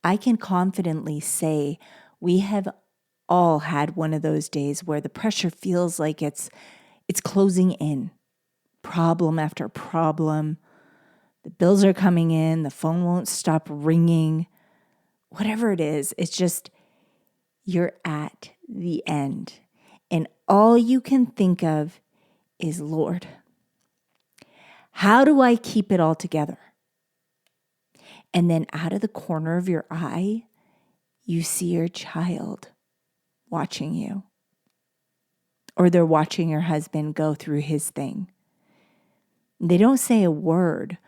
I can confidently say we have all had one of those days where the pressure feels like it's closing in, problem after problem. The bills are coming in, the phone won't stop ringing. Whatever it is, it's just you're at the end. And all you can think of is, Lord, how do I keep it all together? And then out of the corner of your eye, you see your child watching you. Or they're watching your husband go through his thing. They don't say a word,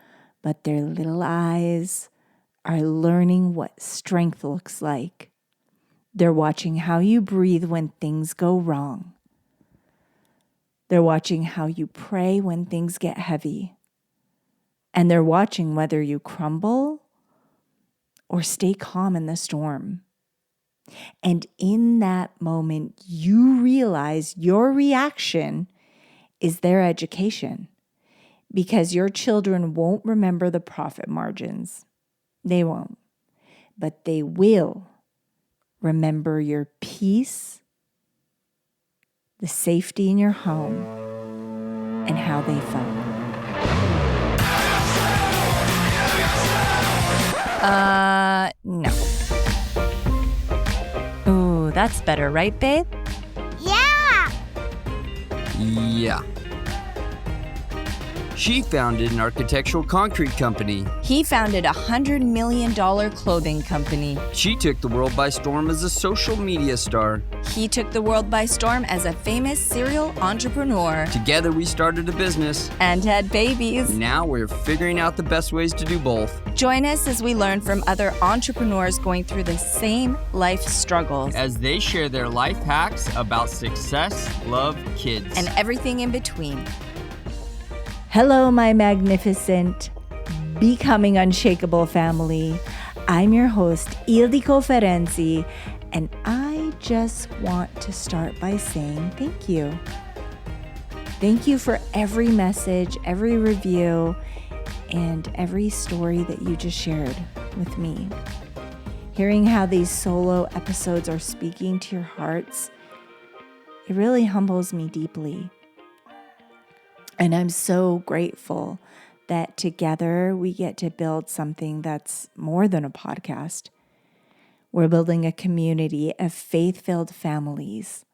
but their little eyes are learning what strength looks like. They're watching how you breathe when things go wrong. They're watching how you pray when things get heavy. And they're watching whether you crumble or stay calm in the storm. And in that moment, you realize your reaction is their education, because your children won't remember the profit margins. They won't. But they will remember your peace, the safety in your home, and how they felt. No. Ooh, that's better, right, babe? Yeah! Yeah. She founded an architectural concrete company. He founded a $100 million clothing company. She took the world by storm as a social media star. He took the world by storm as a famous serial entrepreneur. Together we started a business. And had babies. Now we're figuring out the best ways to do both. Join us as we learn from other entrepreneurs going through the same life struggles. As they share their life hacks about success, love, kids, and everything in between. Hello, my magnificent, becoming unshakable family. I'm your host, Ildiko Ferenczi, and I just want to start by saying thank you. Thank you for every message, every review, and every story that you just shared with me. Hearing how these solo episodes are speaking to your hearts, it really humbles me deeply. And I'm so grateful that together we get to build something that's more than a podcast. We're building a community of faith-filled families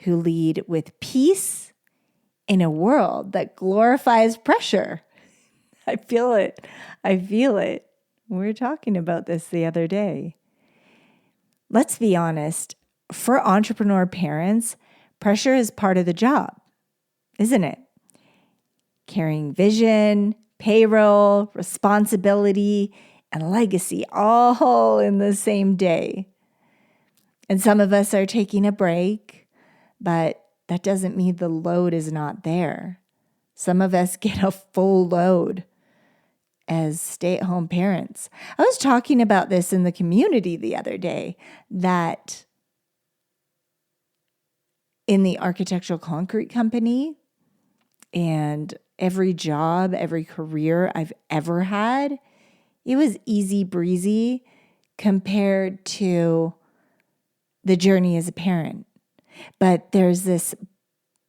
who lead with peace in a world that glorifies pressure. I feel it. We were talking about this the other day. Let's be honest. For entrepreneur parents, pressure is part of the job, isn't it? Carrying vision, payroll, responsibility, and legacy all in the same day. And some of us are taking a break, but that doesn't mean the load is not there. Some of us get a full load as stay-at-home parents. I was talking about this in the community the other day, that in the architectural concrete company and every job, every career I've ever had, it was easy breezy compared to the journey as a parent. But there's this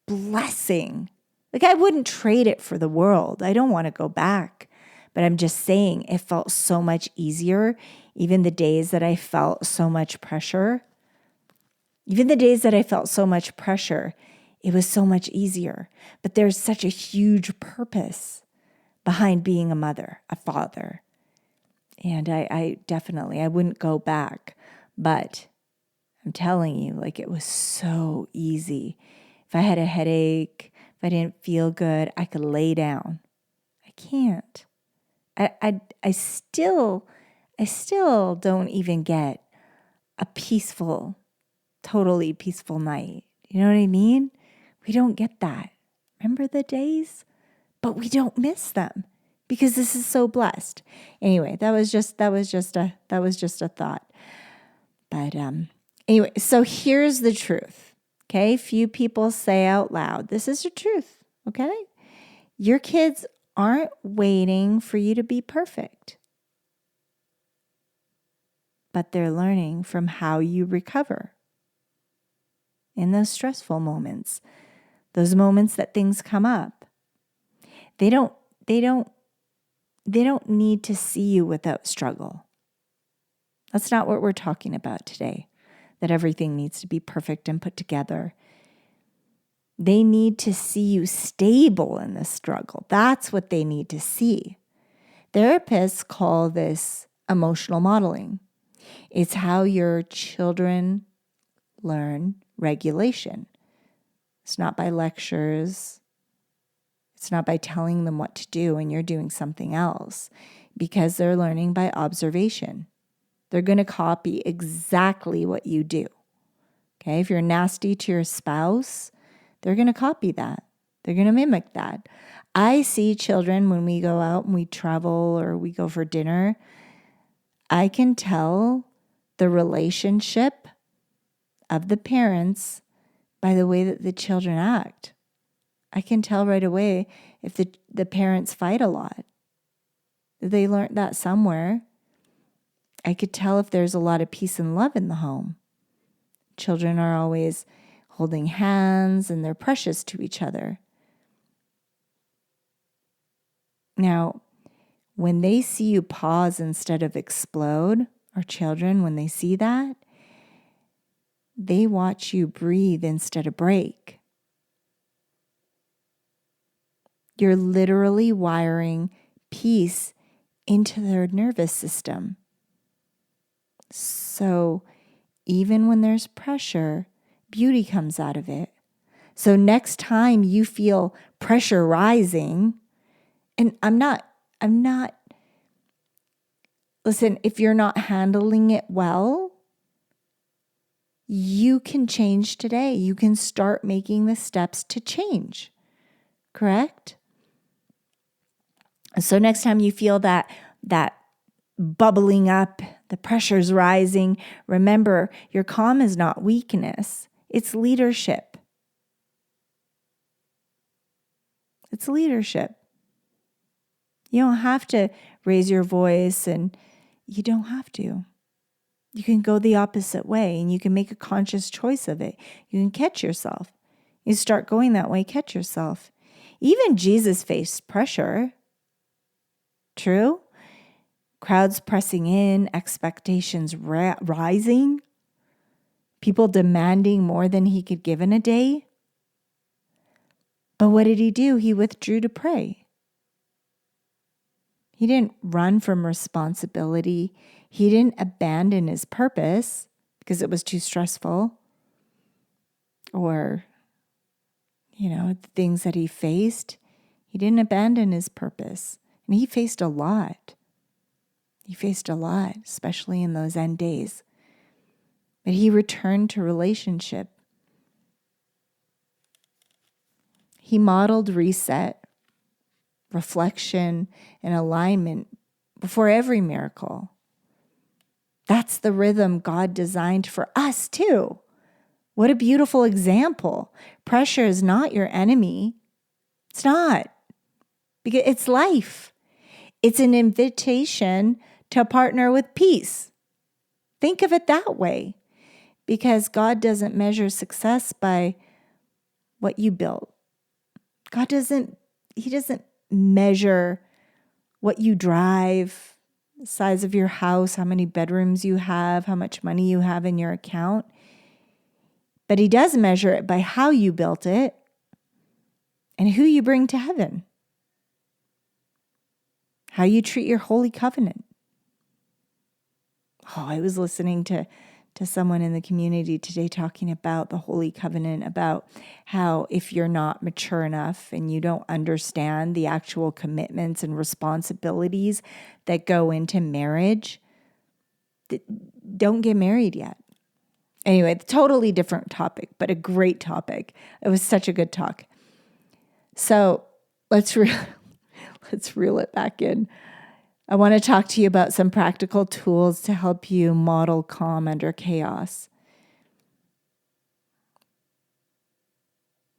blessing. Like, I wouldn't trade it for the world. I don't want to go back. But I'm just saying it felt so much easier. Even the days that I felt so much pressure, it was so much easier. But there's such a huge purpose behind being a mother, a father. And I definitely wouldn't go back. But I'm telling you, like, it was so easy. If I had a headache, if I didn't feel good, I could lay down. I can't. I still don't even get a peaceful, totally peaceful night. You know what I mean? We don't get that. Remember the days? But we don't miss them because this is so blessed. Anyway, that was just a thought. But anyway, so here's the truth. Okay? Few people say out loud, this is the truth. Okay? Your kids aren't waiting for you to be perfect. but they're learning from how you recover in those stressful moments, those moments that things come up. They don't need to see you without struggle. That's not what we're talking about today, that everything needs to be perfect and put together. They need to see you stable in the struggle. That's what they need to see. Therapists call this emotional modeling. It's how your children learn regulation. It's not by lectures. It's not by telling them what to do and you're doing something else, because they're learning by observation. They're going to copy exactly what you do. Okay, if you're nasty to your spouse, they're going to copy that. They're going to mimic that. I see children when we go out and we travel or we go for dinner, I can tell the relationship of the parents by the way that the children act. I can tell right away if the parents fight a lot. They learned that somewhere. I could tell if there's a lot of peace and love in the home. Children are always holding hands and they're precious to each other. Now, when they see you pause instead of explode, our children, when they see that, they watch you breathe instead of break. You're literally wiring peace into their nervous system. So even when there's pressure, beauty comes out of it. So next time you feel pressure rising, and listen, if you're not handling it well, you can change today. You can start making the steps to change, correct? So next time you feel that bubbling up, the pressure's rising, remember, your calm is not weakness. It's leadership. It's leadership. You don't have to raise your voice, and you don't have to. You can go the opposite way, and you can make a conscious choice of it. You can catch yourself. You start going that way, catch yourself. Even Jesus faced pressure. True? Crowds pressing in, expectations rising, people demanding more than he could give in a day. But what did he do? He withdrew to pray. He didn't run from responsibility. He didn't abandon his purpose because it was too stressful, or, the things that he faced. He didn't abandon his purpose. And he faced a lot. He faced a lot, especially in those end days. But he returned to relationship. He modeled reset, reflection, and alignment before every miracle. That's the rhythm God designed for us too. What a beautiful example. Pressure is not your enemy. It's not. Because it's life. It's an invitation to partner with peace. Think of it that way. Because God doesn't measure success by what you built. He doesn't measure what you drive, the size of your house, how many bedrooms you have, how much money you have in your account. But he does measure it by how you built it and who you bring to heaven. How you treat your holy covenant. Oh, I was listening to someone in the community today talking about the Holy Covenant, about how if you're not mature enough and you don't understand the actual commitments and responsibilities that go into marriage, don't get married yet. Anyway, totally different topic, but a great topic. It was such a good talk. So let's reel it back in. I want to talk to you about some practical tools to help you model calm under chaos.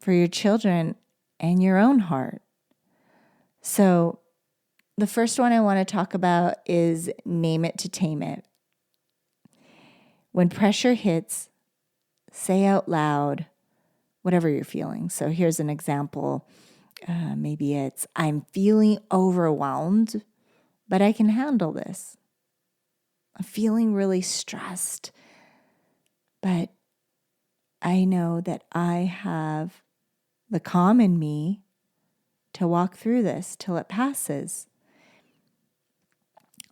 For your children and your own heart. So the first one I want to talk about is name it to tame it. When pressure hits, say out loud whatever you're feeling. So here's an example. Maybe it's, I'm feeling overwhelmed, but I can handle this. I'm feeling really stressed, but I know that I have the calm in me to walk through this till it passes.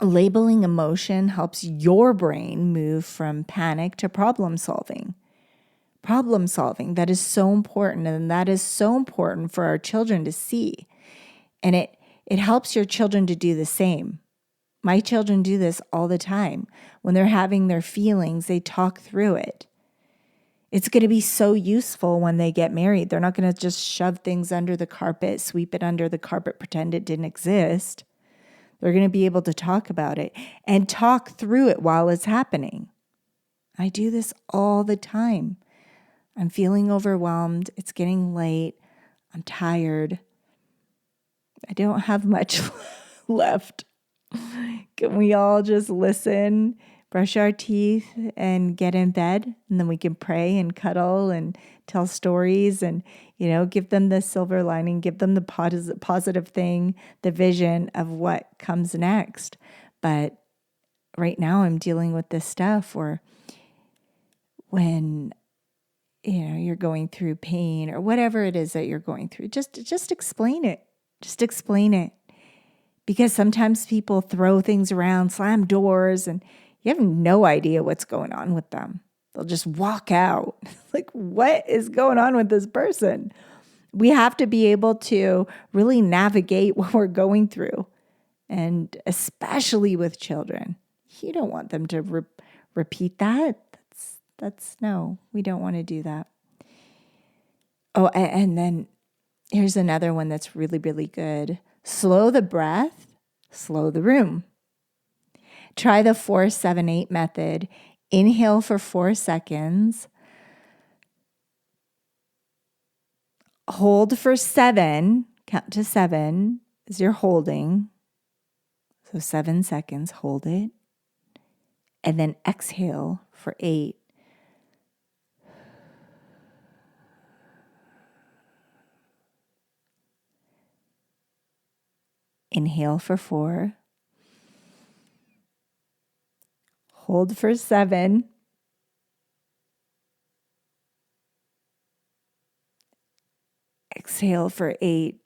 Labeling emotion helps your brain move from panic to problem solving. Problem solving, that is so important, and that is so important for our children to see. And it helps your children to do the same. My children do this all the time. When they're having their feelings, they talk through it. It's going to be so useful when they get married. They're not going to just shove things under the carpet, sweep it under the carpet, pretend it didn't exist. They're going to be able to talk about it and talk through it while it's happening. I do this all the time. I'm feeling overwhelmed. It's getting late. I'm tired. I don't have much left. Can we all just listen, brush our teeth, and get in bed? And then we can pray and cuddle and tell stories and, give them the silver lining, give them the positive thing, the vision of what comes next. But right now I'm dealing with this stuff, or when you're going through pain or whatever it is that you're going through, just explain it. Just explain it. Because sometimes people throw things around, slam doors, and you have no idea what's going on with them. They'll just walk out. Like, what is going on with this person? We have to be able to really navigate what we're going through. And especially with children, you don't want them to repeat that. That's no, we don't want to do that. Oh, and then here's another one that's really, really good. Slow the breath, slow the room. Try the 4-7-8 method. Inhale for 4 seconds. Hold for 7. Count to 7 as you're holding. So 7 seconds, hold it. And then exhale for 8. Inhale for 4. Hold for 7. Exhale for 8.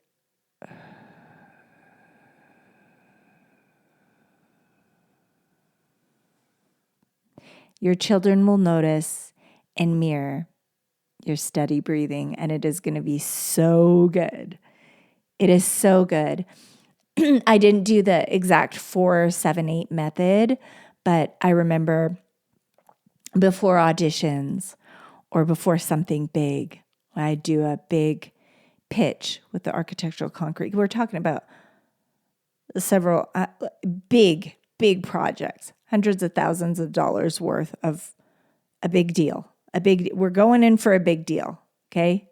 Your children will notice and mirror your steady breathing, and it is going to be so good. It is so good. I didn't do the exact 4-7-8 method, but I remember before auditions or before something big, I do a big pitch with the architectural concrete. We're talking about several big projects, hundreds of thousands of dollars worth of a big deal. We're going in for a big deal, okay?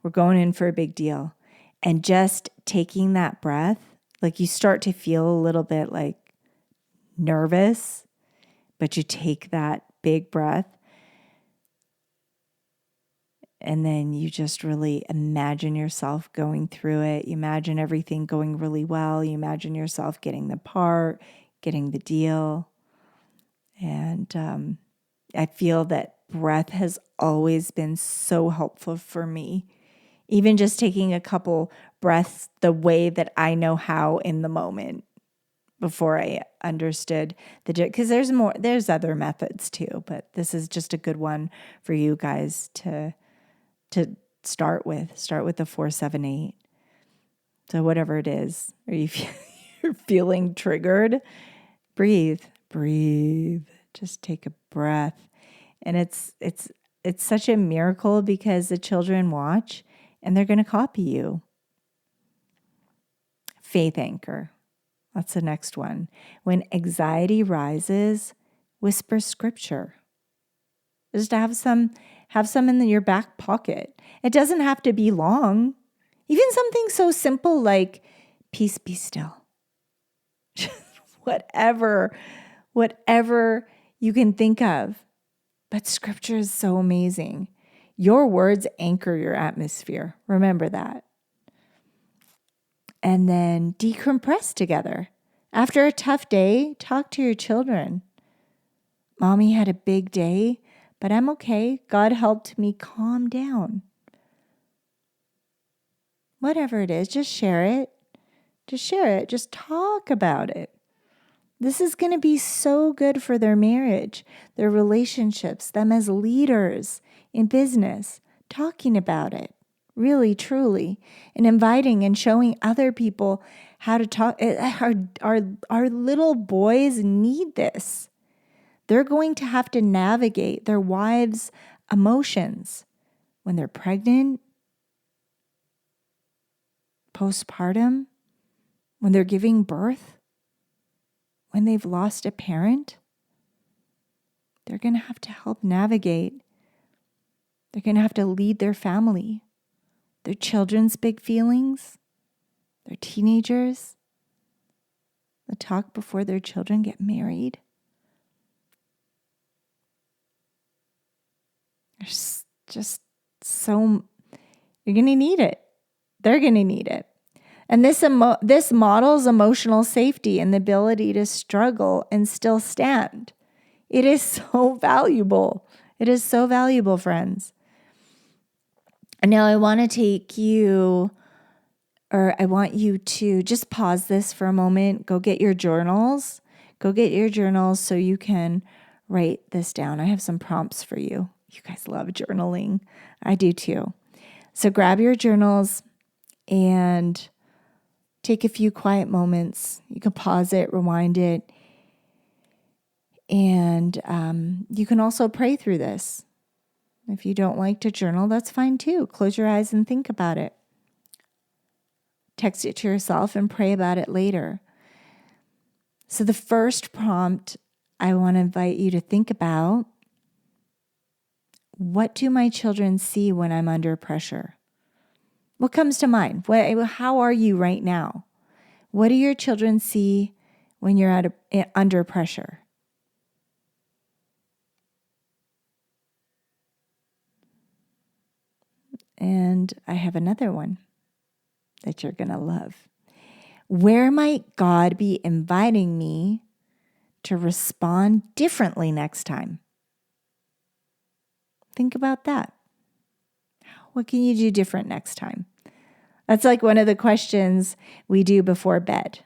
We're going in for a big deal. And just taking that breath, like you start to feel a little bit like nervous, but you take that big breath and then you just really imagine yourself going through it. You imagine everything going really well. You imagine yourself getting the part, getting the deal. And I feel that breath has always been so helpful for me. Even just taking a couple breaths the way that I know how in the moment before I understood because there's other methods too, but this is just a good one for you guys to start with. Start with the 4-7-8. So whatever it is, or you're feeling triggered, breathe. Just take a breath. And it's such a miracle because the children watch and they're going to copy you. Faith anchor. That's the next one. When anxiety rises, whisper scripture. Just have some in your back pocket. It doesn't have to be long. Even something so simple like peace be still. Whatever you can think of. But scripture is so amazing. Your words anchor your atmosphere. Remember that. And then decompress together. After a tough day, talk to your children. Mommy had a big day, but I'm okay. God helped me calm down. Whatever it is, just share it. Just share it. Just talk about it. This is going to be so good for their marriage, their relationships, them as leaders in business, talking about it, really, truly, and inviting and showing other people how to talk. Our little boys need this. They're going to have to navigate their wives' emotions when they're pregnant, postpartum, when they're giving birth, when they've lost a parent. They're going to have to help navigate. They're going to have to lead their family, their children's big feelings, their teenagers, the talk before their children get married. There's just so, you're going to need it. They're going to need it. And this models emotional safety and the ability to struggle and still stand. It is so valuable. It is so valuable, friends. And now I want you to just pause this for a moment. Go get your journals. So you can write this down. I have some prompts for you. You guys love journaling. I do too. So grab your journals and take a few quiet moments. You can pause it, rewind it. And you can also pray through this. If you don't like to journal, that's fine too. Close your eyes and think about it. Text it to yourself and pray about it later. So the first prompt I want to invite you to think about: what do my children see when I'm under pressure? What comes to mind? How are you right now? What do your children see when you're under pressure? And I have another one that you're going to love. Where might God be inviting me to respond differently next time? Think about that. What can you do different next time? That's like one of the questions we do before bed.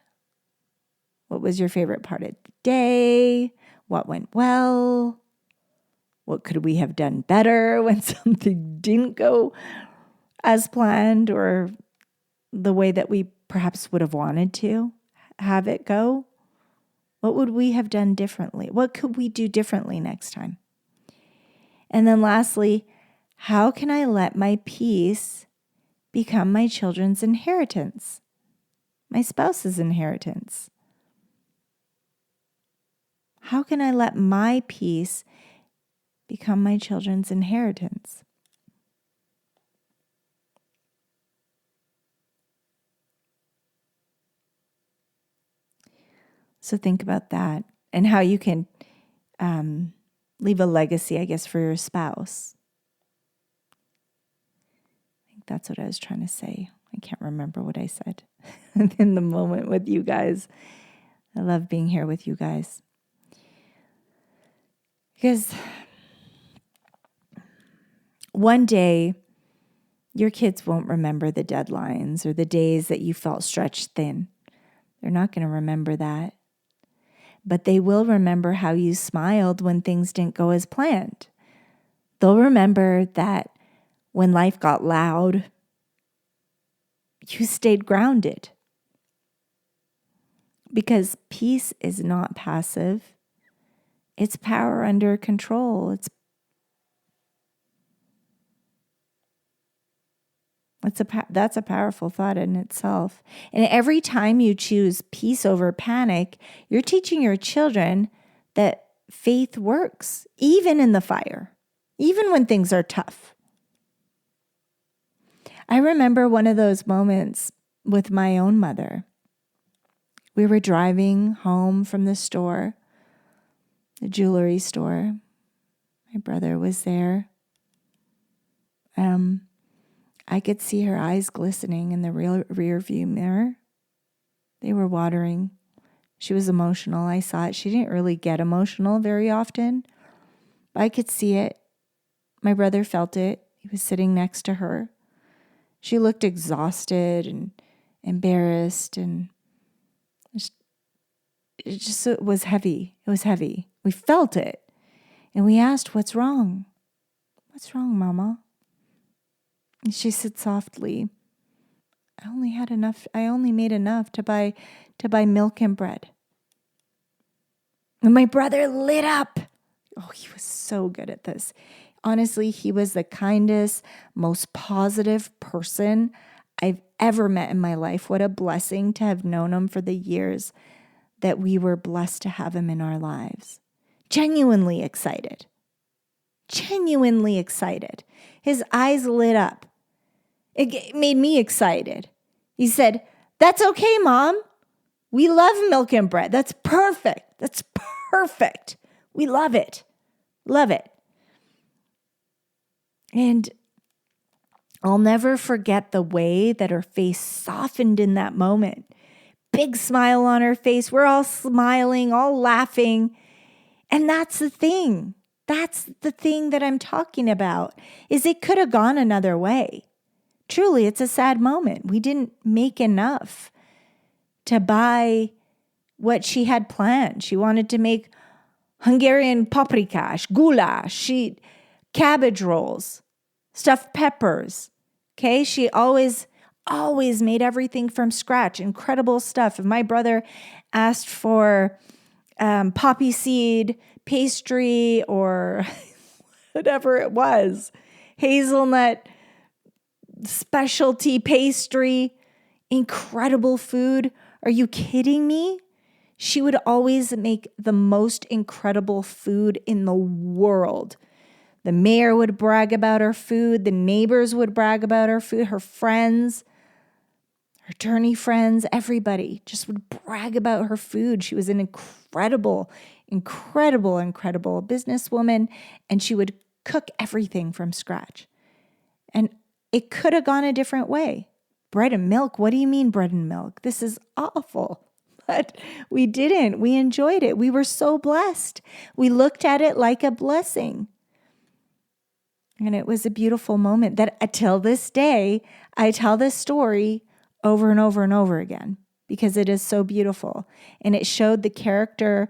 What was your favorite part of the day? What went well? What could we have done better when something didn't go as planned or the way that we perhaps would have wanted to have it go? What would we have done differently? What could we do differently next time? And then lastly, how can I let my peace become my children's inheritance, my spouse's inheritance? How can I let my peace become my children's inheritance? So think about that and how you can leave a legacy, I guess, for your spouse. I think that's what I was trying to say. I can't remember what I said in the moment with you guys. I love being here with you guys. Because one day, your kids won't remember the deadlines or the days that you felt stretched thin. They're not going to remember that. But they will remember how you smiled when things didn't go as planned. They'll remember that when life got loud, you stayed grounded. Because peace is not passive. It's power under control. That's a powerful thought in itself. And every time you choose peace over panic, you're teaching your children that faith works, even in the fire, even when things are tough. I remember one of those moments with my own mother. We were driving home from the store, the jewelry store. My brother was there. I could see her eyes glistening in the rear view mirror. They were watering. She was emotional. I saw it. She didn't really get emotional very often, but I could see it. My brother felt it. He was sitting next to her. She looked exhausted and embarrassed, and it was heavy. It was heavy. We felt it. And we asked, "What's wrong? What's wrong, Mama?" And she said softly, I only made enough to buy milk and bread." And my brother lit up. Oh, he was so good at this. Honestly, he was the kindest, most positive person I've ever met in my life. What a blessing to have known him for the years that we were blessed to have him in our lives. Genuinely excited. Genuinely excited. His eyes lit up. It made me excited. He said, "That's okay, Mom. We love milk and bread. That's perfect. That's perfect. We love it. Love it." And I'll never forget the way that her face softened in that moment. Big smile on her face. We're all smiling, all laughing. And that's the thing. That's the thing that I'm talking about, is it could have gone another way. Truly, it's a sad moment. We didn't make enough to buy what she had planned. She wanted to make Hungarian paprikash, goulash, cabbage rolls, stuffed peppers. Okay, she always made everything from scratch. Incredible stuff. If my brother asked for poppy seed pastry or whatever it was, hazelnut specialty pastry, incredible food. Are you kidding me? She would always make the most incredible food in the world. The mayor would brag about her food. The neighbors would brag about her food. Her friends, her attorney friends, everybody just would brag about her food. She was an incredible businesswoman, and she would cook everything from scratch. And it could have gone a different way. Bread and milk? What do you mean bread and milk? This is awful. But we didn't. We enjoyed it. We were so blessed. We looked at it like a blessing. And it was a beautiful moment that until this day, I tell this story over and over and over again because it is so beautiful. And it showed the character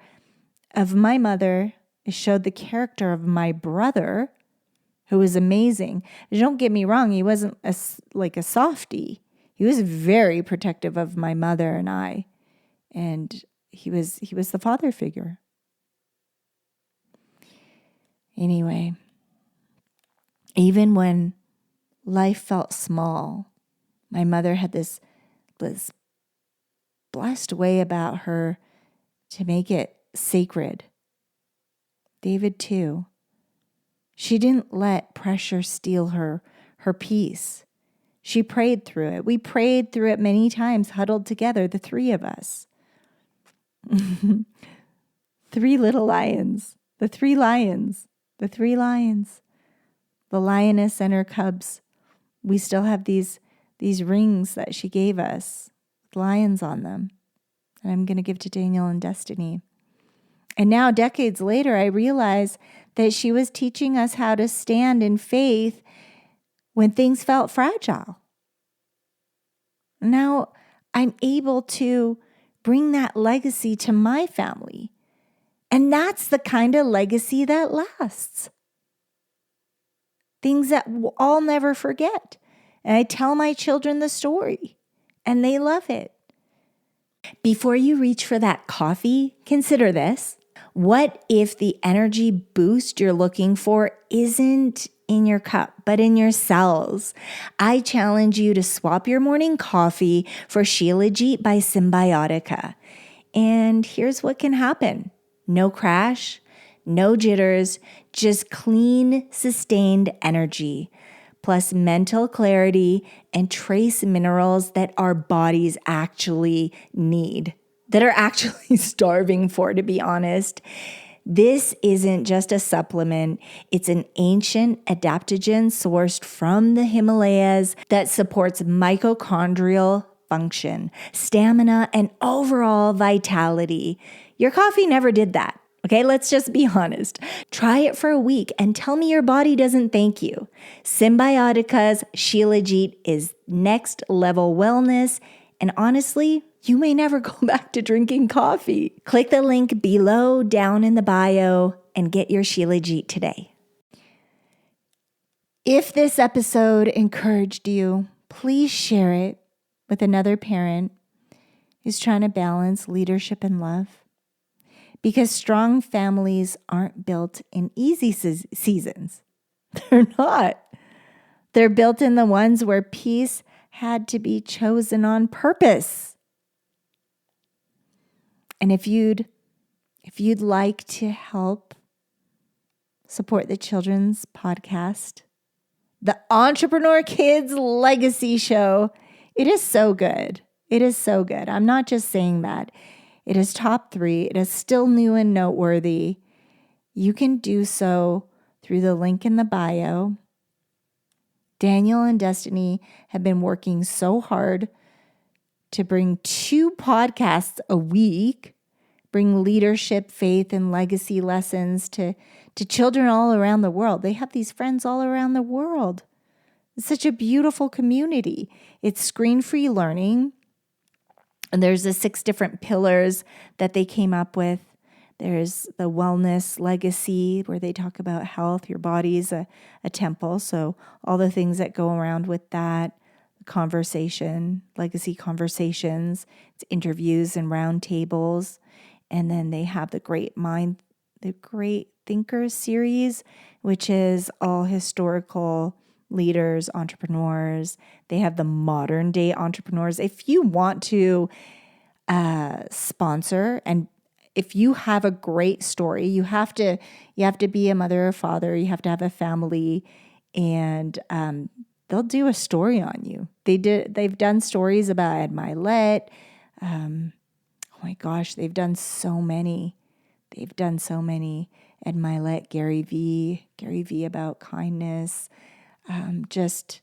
of my mother. It showed the character of my brother, who was amazing. Don't get me wrong. He wasn't like a softie. He was very protective of my mother and I. And he was the father figure. Anyway, even when life felt small, my mother had this blessed way about her to make it sacred. David too. She didn't let pressure steal her peace. She prayed through it. We prayed through it many times, huddled together, the three of us. 3 little lions. The 3 lions. The 3 lions. The lioness and her cubs. We still have these rings that she gave us with lions on them. And I'm going to give to Daniel and Destiny. And now, decades later, I realize that she was teaching us how to stand in faith when things felt fragile. Now, I'm able to bring that legacy to my family. And that's the kind of legacy that lasts. Things that I'll never forget. And I tell my children the story, and they love it. Before you reach for that coffee, consider this. What if the energy boost you're looking for isn't in your cup, but in your cells? I challenge you to swap your morning coffee for Shilajit by Symbiotica. And here's what can happen. No crash, no jitters, just clean, sustained energy, plus mental clarity and trace minerals that our bodies actually need, that are actually starving for, to be honest. This isn't just a supplement. It's an ancient adaptogen sourced from the Himalayas that supports mitochondrial function, stamina, and overall vitality. Your coffee never did that. Okay, let's just be honest. Try it for a week and tell me your body doesn't thank you. Symbiotica's Shilajit is next level wellness, and honestly, you may never go back to drinking coffee. Click the link below down in the bio and get your Shilajit today. If this episode encouraged you, please share it with another parent who's trying to balance leadership and love. Because strong families aren't built in easy seasons. They're not. They're built in the ones where peace had to be chosen on purpose. And if you'd like to help support the children's podcast, the Entrepreneur Kids Legacy Show, it is so good. It is so good. I'm not just saying that. It is top 3. It is still new and noteworthy. You can do so through the link in the bio. Daniel and Destiny have been working so hard to bring 2 podcasts a week, bring leadership, faith, and legacy lessons to children all around the world. They have these friends all around the world. It's such a beautiful community. It's screen-free learning. And there's the 6 different pillars that they came up with. There's the wellness legacy, where they talk about health. Your body's a temple. So all the things that go around with that. Conversation, legacy conversations. It's interviews and round tables. And then they have the Great Thinkers series, which is all historical leaders, entrepreneurs. They have the modern day entrepreneurs. If you want to sponsor, and if you have a great story, you have to be a mother or father. You have to have a family, and they'll do a story on you. They've done stories about Ed Milet. Oh my gosh, they've done so many. Ed Milet, Gary V about kindness. Matthew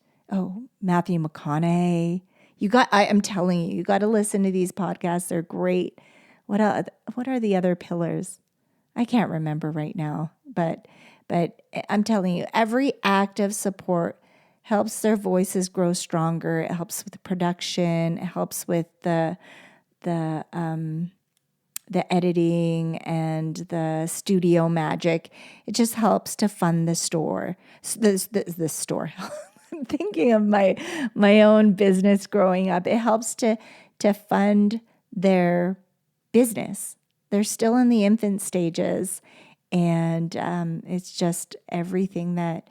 McConaughey. I'm telling you, you got to listen to these podcasts. They're great. What are the other pillars? I can't remember right now, but I'm telling you, every act of support helps their voices grow stronger. It helps with the production. It helps with the editing and the studio magic. It just helps to fund the store. The store. I'm thinking of my own business growing up. It helps to fund their business. They're still in the infant stages, and it's just everything that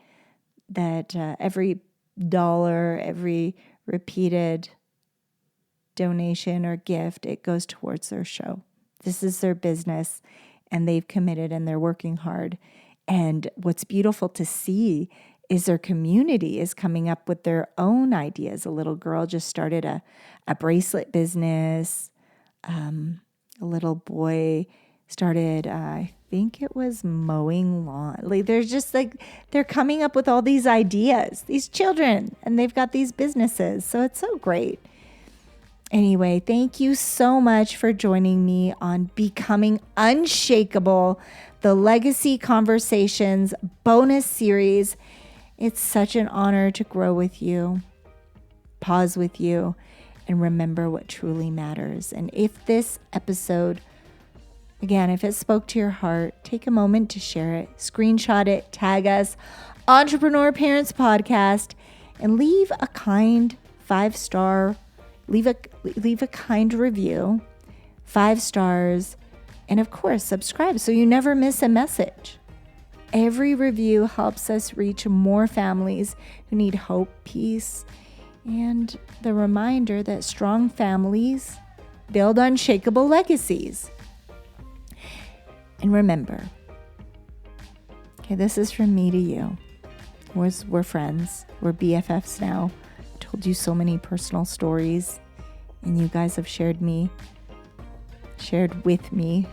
every dollar, every repeated donation or gift, it goes towards their show. This is their business, and they've committed, and they're working hard. And what's beautiful to see is their community is coming up with their own ideas. A little girl just started a bracelet business. A little boy started, I think it was mowing lawn. They're coming up with all these ideas, these children, and they've got these businesses. So it's so great. Anyway, thank you so much for joining me on Becoming Unshakable, the Legacy Conversations bonus series. It's such an honor to grow with you, pause with you, and remember what truly matters. And if this episode, again, if it spoke to your heart, take a moment to share it, screenshot it, tag us, Entrepreneur Parents Podcast, and leave a kind 5-star Leave a kind review, 5 stars, and of course, subscribe so you never miss a message. Every review helps us reach more families who need hope, peace, and the reminder that strong families build unshakable legacies. And remember, okay, this is from me to you. We're friends. We're BFFs now. Told you so many personal stories, and you guys have shared shared with me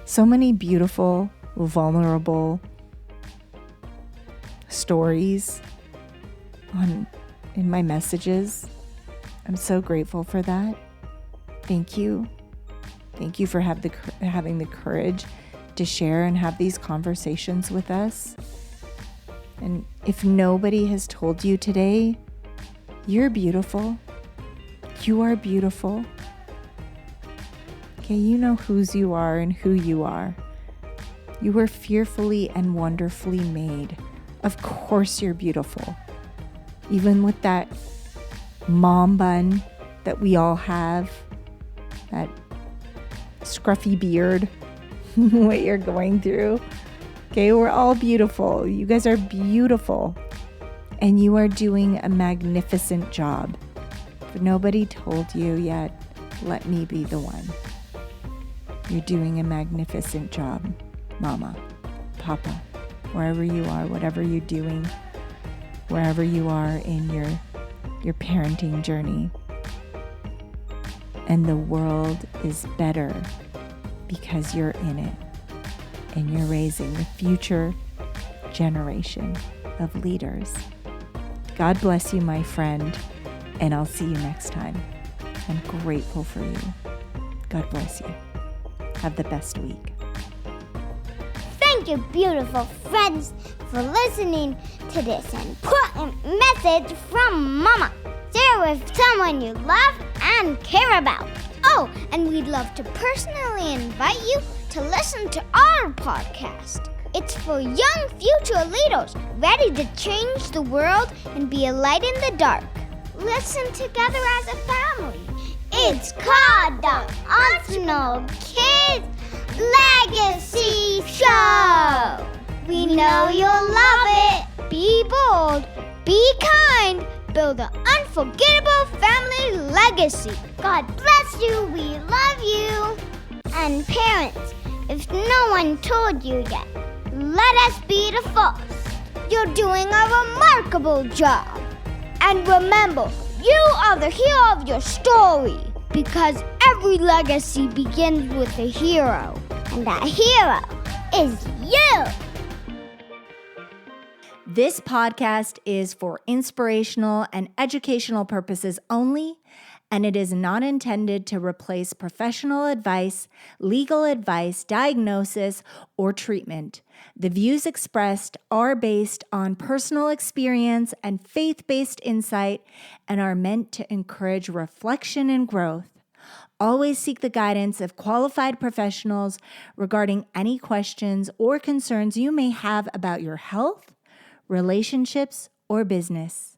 so many beautiful, vulnerable stories in my messages. I'm so grateful for that. Thank you. Thank you for having the courage to share and have these conversations with us. And if nobody has told you today, you're beautiful. You are beautiful. Okay, you know whose you are and who you are. You were fearfully and wonderfully made. Of course you're beautiful. Even with that mom bun that we all have, that scruffy beard, what you're going through. Okay, we're all beautiful. You guys are beautiful. And you are doing a magnificent job. If nobody told you yet, let me be the one. You're doing a magnificent job, Mama, Papa, wherever you are, whatever you're doing, wherever you are in your parenting journey. And the world is better because you're in it and you're raising the future generation of leaders. God bless you, my friend, and I'll see you next time. I'm grateful for you. God bless you. Have the best week. Thank you, beautiful friends, for listening to this important message from Mama. Share with someone you love and care about. Oh, and we'd love to personally invite you to listen to our podcast. It's for young future leaders ready to change the world and be a light in the dark. Listen together as a family. It's called the Optional Kids Legacy Show. We know you'll love it. Be bold, be kind, build an unforgettable family legacy. God bless you. We love you. And parents, if no one told you yet, let us be the first. You're doing a remarkable job. And remember, you are the hero of your story, because every legacy begins with a hero, and that hero is you. This podcast is for inspirational and educational purposes only, and it is not intended to replace professional advice, legal advice, diagnosis, or treatment. The views expressed are based on personal experience and faith-based insight and are meant to encourage reflection and growth. Always seek the guidance of qualified professionals regarding any questions or concerns you may have about your health, relationships, or business.